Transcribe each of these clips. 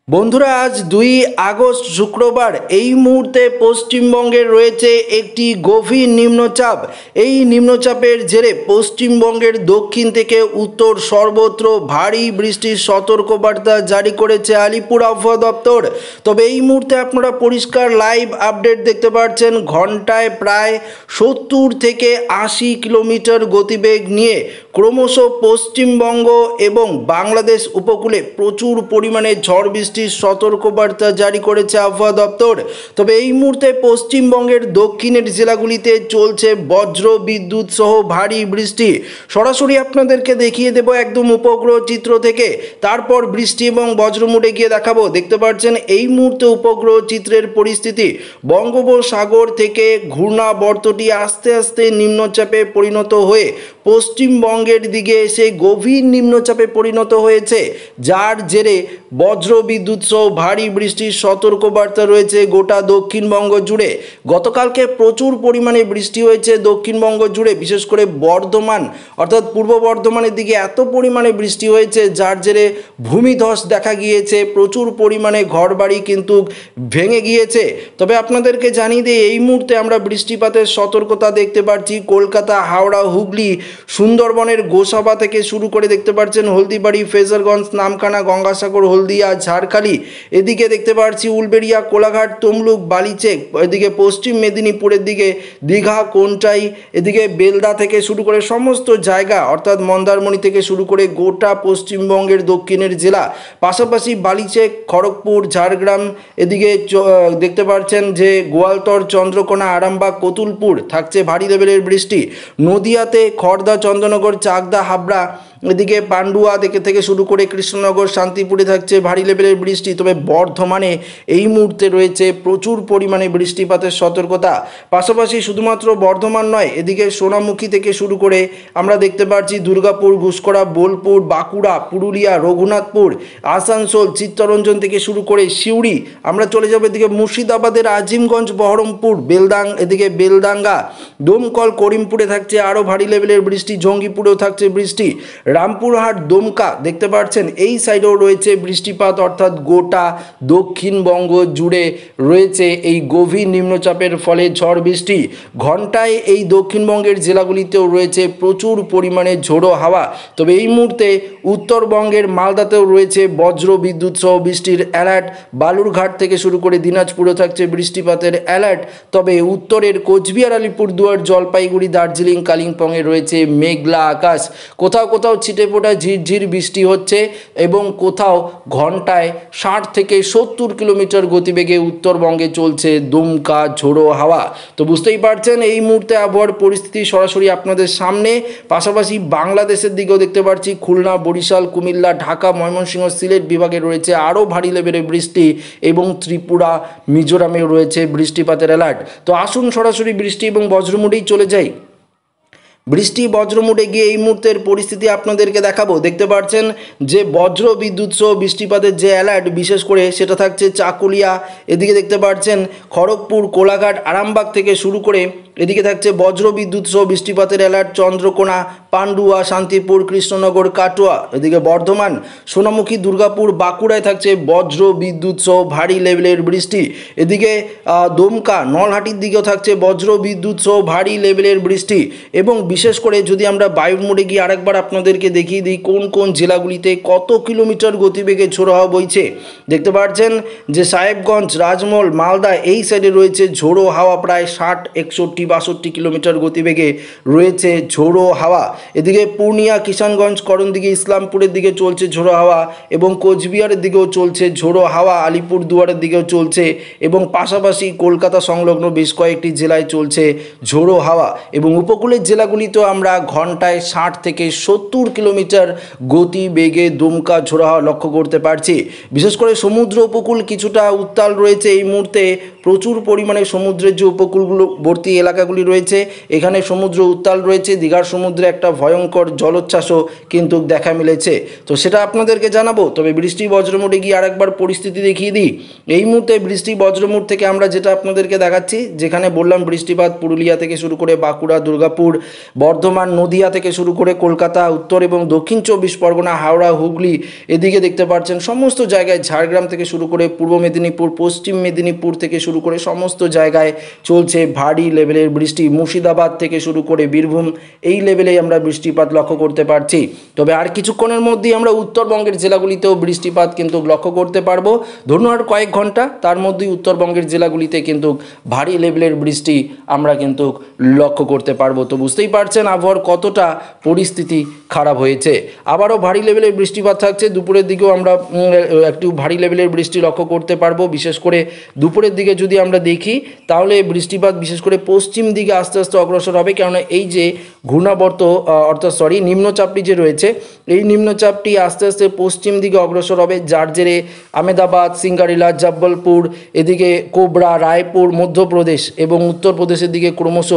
বন্ধুরা, আজ 2 আগস্ট শুক্রবার। এই মুহূর্তে পশ্চিমবঙ্গের রয়েছে একটি গভীর নিম্নচাপ। এই নিম্নচাপের জেরে পশ্চিমবঙ্গের দক্ষিণ থেকে উত্তর সর্বত্র ভারী বৃষ্টির সতর্কবার্তা জারি করেছে আলিপুর আবহাওয়া দপ্তর। তবে এই মুহূর্তে আপনারা পরিষ্কার লাইভ আপডেট দেখতে পাচ্ছেন। ঘন্টায় প্রায় 70 থেকে 80 কিলোমিটার গতিবেগ নিয়ে ক্রমশ পশ্চিমবঙ্গ এবং বাংলাদেশ উপকূলে প্রচুর পরিমাণে ঝড় বৃষ্টির সতর্কবার্তা জারি করেছে আবহাওয়া দপ্তর। তবে এই মুহূর্তে পশ্চিমবঙ্গের দক্ষিণের জেলাগুলিতে চলছে বজ্র বিদ্যুৎ সহ ভারী বৃষ্টি। সরাসরি আপনাদেরকে দেখিয়ে দেব একদম উপগ্রহ চিত্র থেকে, তারপর বৃষ্টি এবং বজ্রমুড়ে গিয়ে দেখাবো। দেখতে পাচ্ছেন এই মুহূর্তে উপগ্রহ চিত্রের পরিস্থিতি। বঙ্গোপসাগর থেকে ঘূর্ণাবর্তটি আস্তে আস্তে নিম্নচাপে পরিণত হয়ে পশ্চিমবঙ্গের দিকে এসে গভীর নিম্নচাপে পরিণত হয়েছে, যার জেরে বজ্র বিদ্যুৎ সহ ভারী বৃষ্টির সতর্কবার্তা রয়েছে গোটা দক্ষিণবঙ্গ জুড়ে। গতকালকে প্রচুর পরিমাণে বৃষ্টি হয়েছে দক্ষিণবঙ্গ জুড়ে, বিশেষ করে বর্ধমান অর্থাৎ পূর্ব বর্ধমানের দিকে এত পরিমাণে বৃষ্টি হয়েছে যার জেরে ভূমিধস দেখা গিয়েছে। প্রচুর পরিমাণে ঘরবাড়ি কিন্তু ভেঙে গিয়েছে। তবে আপনাদেরকে জানিয়ে দিই, এই মুহূর্তে আমরা বৃষ্টিপাতের সতর্কতা দেখতে পাচ্ছি কলকাতা, হাওড়া, হুগলি, সুন্দরবনের গোসাবা থেকে শুরু করে দেখতে পাচ্ছেন হলদিবাড়ি, ফ্রেজারগঞ্জ, নামখানা, গঙ্গাসাগর, হলদিয়া, ঝাড়খালি, এদিকে দেখতে পাচ্ছি উলবেড়িয়া, কোলাঘাট, তমলুক, বালিচক, এদিকে পশ্চিম মেদিনীপুরের দিকে দীঘা, কোনটাই, এদিকে বেলদা থেকে শুরু করে সমস্ত জায়গা অর্থাৎ মন্দারমণি থেকে শুরু করে গোটা পশ্চিমবঙ্গের দক্ষিণের জেলা, পাশাপাশি বালিচক, খড়গপুর, ঝাড়গ্রাম, এদিকে দেখতে পাচ্ছেন যে গোয়ালতর, চন্দ্রকোনা, আরামবাগ, কতুলপুর থাকছে ভারী লেভেলের বৃষ্টি। নদিয়াতে খড়দা, চন্দ্রনগর, চাকদা, হাবড়া, এদিকে পান্ডুয়া থেকে শুরু করে কৃষ্ণনগর, শান্তিপুরে থাকছে ভারী লেভেলের বৃষ্টি। তবে বর্ধমানে এই মুহূর্তে রয়েছে প্রচুর পরিমাণে বৃষ্টিপাতের সতর্কতা। পাশাপাশি শুধুমাত্র বর্ধমান নয়, এদিকে সোনামুখী থেকে শুরু করে আমরা দেখতে পাচ্ছি দুর্গাপুর, ঘুষকরা, বোলপুর, বাঁকুড়া, পুরুলিয়া, রঘুনাথপুর, আসানসোল, চিত্তরঞ্জন থেকে শুরু করে সিউড়ি, আমরা চলে যাবো এদিকে মুর্শিদাবাদের আজিমগঞ্জ, বহরমপুর, এদিকে বেলদাঙ্গা, দমকল, করিমপুরে থাকছে আরও ভারী লেভেলের বৃষ্টি। জঙ্গিপুরেও থাকছে বৃষ্টি। রামপুরহাট, দমকা দেখতে পাচ্ছেন এই সাইডেও রয়েছে বৃষ্টিপাত, অর্থাৎ গোটা দক্ষিণবঙ্গ জুড়ে রয়েছে এই গভীর নিম্নচাপের ফলে ঝড় বৃষ্টি। ঘন্টায় এই দক্ষিণবঙ্গের জেলাগুলিতেও রয়েছে প্রচুর পরিমাণে ঝোড়ো হাওয়া। তবে এই মুহূর্তে উত্তরবঙ্গের মালদাতেও রয়েছে বজ্র বিদ্যুৎ সহ বৃষ্টির অ্যালার্ট। বালুরঘাট থেকে শুরু করে দিনাজপুরেও থাকছে বৃষ্টিপাতের অ্যালার্ট। তবে উত্তরের কোচবিহার, আলিপুরদুয়ার, জলপাইগুড়ি, দার্জিলিং, কালিম্পংয়ে রয়েছে মেঘলা আকাশ। কোথাও কোথাও ছিটেফোঁটা ঝিরঝির বৃষ্টি হচ্ছে এবং কোথাও ঘন্টায় 60 থেকে 70 কিলোমিটার গতিবেগে উত্তরবঙ্গে চলছে দমকা ঝোড়ো হাওয়া। তো বুঝতেই পারছেন এই মুহূর্তে আবহাওয়ার পরিস্থিতি সরাসরি আপনাদের সামনে। পাশাপাশি বাংলাদেশের দিকেও দেখতে পাচ্ছি খুলনা, বরিশাল, কুমিল্লা, ঢাকা, ময়মনসিংহ, সিলেট বিভাগে রয়েছে আরও ভারী লেভেলের বৃষ্টি এবং ত্রিপুরা, মিজোরামেও রয়েছে বৃষ্টিপাতের অ্যালার্ট। তো আসুন সরাসরি বৃষ্টি এবং বজ্রমুড়েই চলে যাই। বৃষ্টি বজ্রমুড়ে গিয়ে এই মুহূর্তের পরিস্থিতি আপনাদেরকে দেখাবো। দেখতে পাচ্ছেন যে বজ্র বিদ্যুৎ সহ বৃষ্টিপাতের যে অ্যালার্ট বিশেষ করে সেটা থাকছে চাকুলিয়া, এদিকে দেখতে পাচ্ছেন খড়গপুর, কোলাঘাট, আরামবাগ থেকে শুরু করে এদিকে থাকছে বজ্র বিদ্যুৎ সহ বৃষ্টিপাতের অ্যালার্ট চন্দ্রকোনা, পান্ডুয়া, শান্তিপুর, কৃষ্ণনগর, কাটোয়া, এদিকে বর্ধমান, সোনামুখী, দুর্গাপুর, বাঁকুড়ায় থাকছে বজ্র বিদ্যুৎ সহ ভারী লেভেলের বৃষ্টি। এদিকে দমকা, নলহাটির দিকেও থাকছে বজ্র বিদ্যুৎ সহ ভারী লেভেলের বৃষ্টি। এবং বিশেষ করে যদি আমরা বায়ুর মোড়ে গিয়ে আরেকবার আপনাদেরকে দেখিয়ে দিই কোন কোন জেলাগুলিতে কত কিলোমিটার গতিবেগে ঝোড়ো হাওয়া বইছে। দেখতে পাচ্ছেন যে সাহেবগঞ্জ, রাজমহল, মালদা এই সাইডে রয়েছে ঝোড়ো হাওয়া প্রায় 60, 61, 62 কিলোমিটার গতিবেগে রয়েছে ঝোড়ো হাওয়া। এদিকে পূর্ণিয়া, কিষানগঞ্জ, করণদিঘি, ইসলামপুরের দিকে চলছে ঝোড়ো হাওয়া এবং কোচবিহারের দিকেও চলছে ঝোড়ো হাওয়া, আলিপুরদুয়ারের দিকেও চলছে এবং পাশাপাশি কলকাতা সংলগ্ন বেশ কয়েকটি জেলায় চলছে ঝোড়ো হাওয়া। এবং উপকূলের জেলাগুলিতেও আমরা ঘন্টায় 60 থেকে 70 কিলোমিটার গতিবেগে দমকা ঝোড়ো হাওয়া লক্ষ্য করতে পারছি। বিশেষ করে সমুদ্র উপকূল কিছুটা উত্তাল রয়েছে এই মুহূর্তে। প্রচুর পরিমাণে সমুদ্রের যে উপকূলবর্তী এলাকাগুলি রয়েছে এখানে সমুদ্র উত্তাল রয়েছে। দীঘার সমুদ্রে একটা ভয়ঙ্কর জলোচ্ছ্বাসও কিন্তু দেখা মিলেছে, তো সেটা আপনাদেরকে জানাবো। তবে বৃষ্টি বজ্রমুড়ে গিয়ে আরেকবার পরিস্থিতি দেখিয়ে দিই। এই মুহূর্তে বৃষ্টি বজ্রমুড় থেকে আমরা যেটা আপনাদেরকে দেখাচ্ছি, যেখানে বললাম বৃষ্টিপাত পুরুলিয়া থেকে শুরু করে বাঁকুড়া, দুর্গাপুর, বর্ধমান, নদিয়া থেকে শুরু করে কলকাতা, উত্তর এবং দক্ষিণ 24 পরগনা, হাওড়া, হুগলি, এদিকে দেখতে পাচ্ছেন সমস্ত জায়গায়, ঝাড়গ্রাম থেকে শুরু করে পূর্ব মেদিনীপুর, পশ্চিম মেদিনীপুর থেকে শুরু করে সমস্ত জায়গায় চলছে ভারী লেভেলের বৃষ্টি। মুর্শিদাবাদ থেকে শুরু করে বীরভূম, এই লেভেলেই আমরা বৃষ্টিপাত লক্ষ্য করতে পারছি। তবে আর কিছুক্ষণের মধ্যেই আমরা উত্তরবঙ্গের জেলাগুলিতেও বৃষ্টিপাত কিন্তু লক্ষ্য করতে পারবো। ধরুন আর কয়েক ঘন্টা, তার মধ্যেই উত্তরবঙ্গের জেলাগুলিতে কিন্তু ভারী লেভেলের বৃষ্টি আমরা কিন্তু লক্ষ্য করতে পারবো। তো বুঝতেই পারছেন আবহাওয়ার কতটা পরিস্থিতি খারাপ হয়েছে। আবারও ভারী লেভেলের বৃষ্টিপাত থাকছে। দুপুরের দিকেও আমরা একটু ভারী লেভেলের বৃষ্টি লক্ষ্য করতে পারবো। বিশেষ করে দুপুরের দিকে যদি আমরা দেখি তাহলে বৃষ্টিপাত বিশেষ করে পশ্চিম দিকে আস্তে আস্তে অগ্রসর হবে, কেননা এই যে ঘূর্ণাবর্ত নিম্নচাপটি যে রয়েছে, এই নিম্নচাপটি আস্তে আস্তে পশ্চিম দিকে অগ্রসর হবে, যার জেরে আহমেদাবাদ, সিঙ্গারিলা, জব্বলপুর, এদিকে কোবরা, রায়পুর, মধ্যপ্রদেশ এবং উত্তরপ্রদেশের দিকে ক্রমশ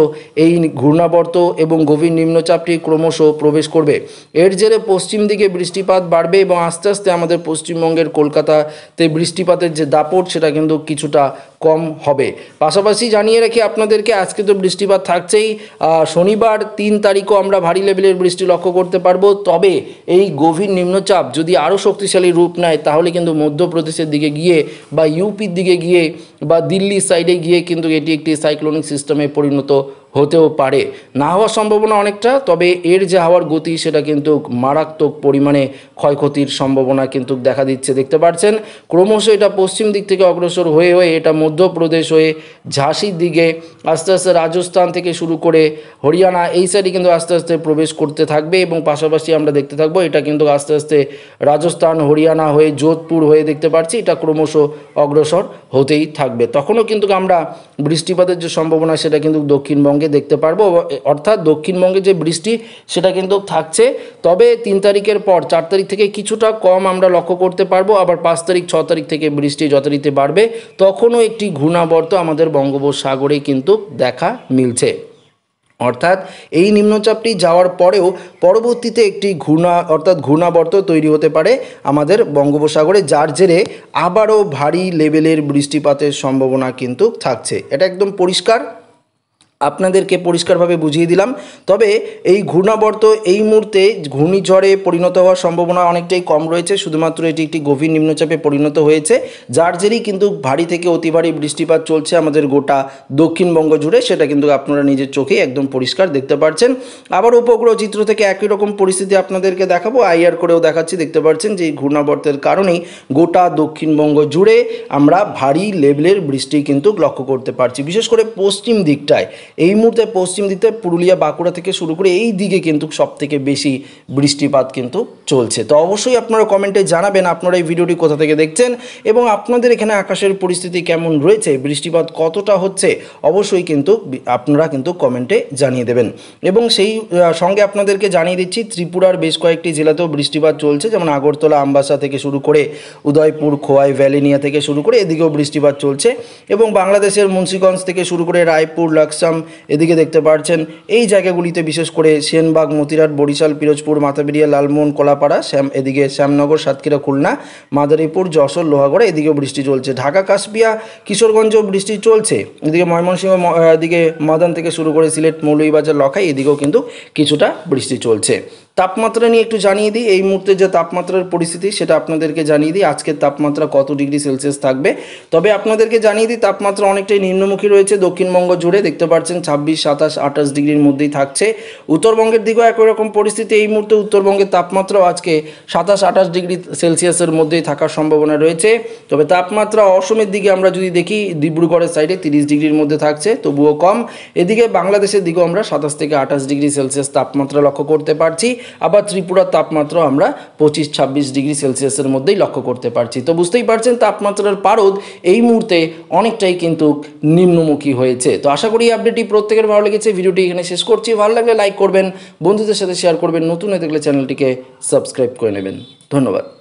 এই ঘূর্ণাবর্ত এবং গভীর নিম্নচাপটি ক্রমশ প্রবেশ করবে। এর জেরে পশ্চিম দিকে বৃষ্টিপাত বাড়বে এবং আস্তে আস্তে আমাদের পশ্চিমবঙ্গের কলকাতাতে বৃষ্টিপাতের যে দাপট সেটা কিন্তু কিছুটা কম হবে। পাশাপাশি জানিয়ে রাখি আপনাদেরকে, আজকে তো বৃষ্টিপাত থাকছেই, শনিবার 3 তারিখও আমরা ভারী লেভেলের বৃষ্টি লক্ষ্য করতে পারবো। তবে এই গভীর নিম্নচাপ যদি আরও শক্তিশালী রূপ নেয় তাহলে কিন্তু মধ্যপ্রদেশের দিকে গিয়ে বা ইউপির দিকে গিয়ে বা দিল্লির সাইডে গিয়ে কিন্তু এটি একটি সাইক্লোনিক সিস্টেমে পরিণত হতেও পারে। না হওয়ার সম্ভাবনা অনেকটা, তবে এর যে হাওয়ার গতি সেটা কিন্তু মারাত্মক পরিমাণে ক্ষয়ক্ষতির সম্ভাবনা কিন্তু দেখা দিচ্ছে। দেখতে পাচ্ছেন ক্রমশ এটা পশ্চিম দিক থেকে অগ্রসর হয়ে হয়ে এটা মধ্যপ্রদেশ হয়ে ঝাঁসির দিকে আস্তে আস্তে রাজস্থান থেকে শুরু করে হরিয়ানা, এই সাইডে কিন্তু আস্তে আস্তে প্রবেশ করতে থাকবে এবং পাশাপাশি আমরা দেখতে থাকবো এটা কিন্তু আস্তে আস্তে রাজস্থান, হরিয়ানা হয়ে যোধপুর হয়ে দেখতে পাচ্ছি এটা ক্রমশ অগ্রসর হতেই থাকবে। তখনও কিন্তু আমরা বৃষ্টিপাতের যে সম্ভাবনা সেটা কিন্তু দক্ষিণবঙ্গে দেখতে পারবো, অর্থাৎ দক্ষিণবঙ্গে যে বৃষ্টি সেটা কিন্তু থাকছে। তবে 3 তারিখের পর 4 তারিখ থেকে কিছুটা কম আমরা লক্ষ্য করতে পারবো। আবার 5 তারিখ 6 তারিখ থেকে বৃষ্টি যথারীতি বাড়বে। তখনও একটি ঘূর্ণাবর্ত আমাদের বঙ্গোপসাগরে কিন্তু দেখা মিলছে। অর্থাৎ এই নিম্নচাপটি যাওয়ার পরেও পরবর্তীতে একটি ঘূর্ণাবর্ত তৈরি হতে পারে আমাদের বঙ্গোপসাগরে, যার জেরে আবারও ভারী লেভেলের বৃষ্টিপাতের সম্ভাবনা কিন্তু থাকছে। এটা একদম পরিষ্কার, আপনাদেরকে পরিষ্কারভাবে বুঝিয়ে দিলাম। তবে এই ঘূর্ণাবর্ত এই মুহূর্তে ঘূর্ণিঝড়ে পরিণত হওয়ার সম্ভাবনা অনেকটাই কম রয়েছে, শুধুমাত্র এটি একটি গভীর নিম্নচাপে পরিণত হয়েছে, যার জেরেই কিন্তু ভারী থেকে অতি ভারী বৃষ্টিপাত চলছে আমাদের গোটা দক্ষিণবঙ্গ জুড়ে। সেটা কিন্তু আপনারা নিজের চোখেই একদম পরিষ্কার দেখতে পাচ্ছেন। আবার উপগ্রহ চিত্র থেকে একই রকম পরিস্থিতি আপনাদেরকে দেখাবো, আইআর করেও দেখাচ্ছি। দেখতে পাচ্ছেন যে এই ঘূর্ণাবর্তের কারণেই গোটা দক্ষিণবঙ্গ জুড়ে আমরা ভারী লেভেলের বৃষ্টি কিন্তু লক্ষ্য করতে পারছি। বিশেষ করে পশ্চিম দিকটায়, এই মুহূর্তে পশ্চিম দিকতে পুরুলিয়া, বাঁকুড়া থেকে শুরু করে এই দিকে কিন্তু সবথেকে বেশি বৃষ্টিপাত কিন্তু চলছে। তো অবশ্যই আপনারা কমেন্টে জানাবেন আপনারা এই ভিডিওটি কোথা থেকে দেখছেন এবং আপনাদের এখানে আকাশের পরিস্থিতি কেমন রয়েছে, বৃষ্টিপাত কতটা হচ্ছে, অবশ্যই কিন্তু আপনারা কিন্তু কমেন্টে জানিয়ে দেবেন। এবং সেই সঙ্গে আপনাদেরকে জানিয়ে দিচ্ছি ত্রিপুরার বেশ কয়েকটি জেলাতেও বৃষ্টিপাত চলছে, যেমন আগরতলা, আমবাসা থেকে শুরু করে উদয়পুর, খোয়াই, ভ্যালিনিয়া থেকে শুরু করে এদিকেও বৃষ্টিপাত চলছে। এবং বাংলাদেশের মুন্সিগঞ্জ থেকে শুরু করে রায়পুর, লাকসাম, এদিকে দেখতে পাচ্ছেন এই জায়গাগুলিতে বিশেষ করে সেনবাগ, মতিরাট, বরিশাল, পিরোজপুর, মাথাবেড়িয়া, লালমোহন, কলাপাড়া, এদিকে শ্যামনগর, সাতক্ষীরা, খুলনা, মাদারীপুর, যশোর, লোহাগড়া, এদিকেও বৃষ্টি চলছে। ঢাকা, কাশপিয়া, কিশোরগঞ্জেও বৃষ্টি চলছে। এদিকে ময়মনসিংহ, এদিকে মাদান থেকে শুরু করে সিলেট, মৌলভীবাজার, লখাই, এদিকেও কিন্তু কিছুটা বৃষ্টি চলছে। তাপমাত্রা নিয়ে একটু জানিয়ে দিই, এই মুহূর্তে যে তাপমাত্রার পরিস্থিতি সেটা আপনাদেরকে জানিয়ে দিই। আজকের তাপমাত্রা কত ডিগ্রি সেলসিয়াস থাকবে, তবে আপনাদেরকে জানিয়ে দিই তাপমাত্রা অনেকটাই নিম্নমুখী রয়েছে দক্ষিণবঙ্গ জুড়ে। দেখতে পাচ্ছেন 26, 27, 28 ডিগ্রির মধ্যেই থাকছে। উত্তরবঙ্গের দিকেও একই রকম পরিস্থিতি। এই মুহূর্তে উত্তরবঙ্গের তাপমাত্রাও আজকে 27, 28 ডিগ্রি সেলসিয়াসের মধ্যেই থাকার সম্ভাবনা রয়েছে। তবে তাপমাত্রা অসমের দিকে আমরা যদি দেখি, ডিব্রুগড়ের সাইডে 30 ডিগ্রির মধ্যে থাকছে, তবুও কম। এদিকে বাংলাদেশের দিকেও আমরা 27 থেকে 28 ডিগ্রি সেলসিয়াস তাপমাত্রা লক্ষ্য করতে পারছি। আবার ত্রিপুরার তাপমাত্রা আমরা 25, 26 ডিগ্রি সেলসিয়াসের মধ্যেই লক্ষ্য করতে পারছি। তো বুঝতেই পারছেন তাপমাত্রার পারদ এই মুহূর্তে অনেকটাই কিন্তু নিম্নমুখী হয়েছে। তো আশা করি আপডেটটি প্রত্যেকের ভালো লেগেছে। ভিডিওটি এখানে শেষ করছি। ভালো লাগলে লাইক করবেন, বন্ধুদের সাথে শেয়ার করবেন, নতুন হয়ে থাকলে চ্যানেলটিকে সাবস্ক্রাইব করে নেবেন। ধন্যবাদ।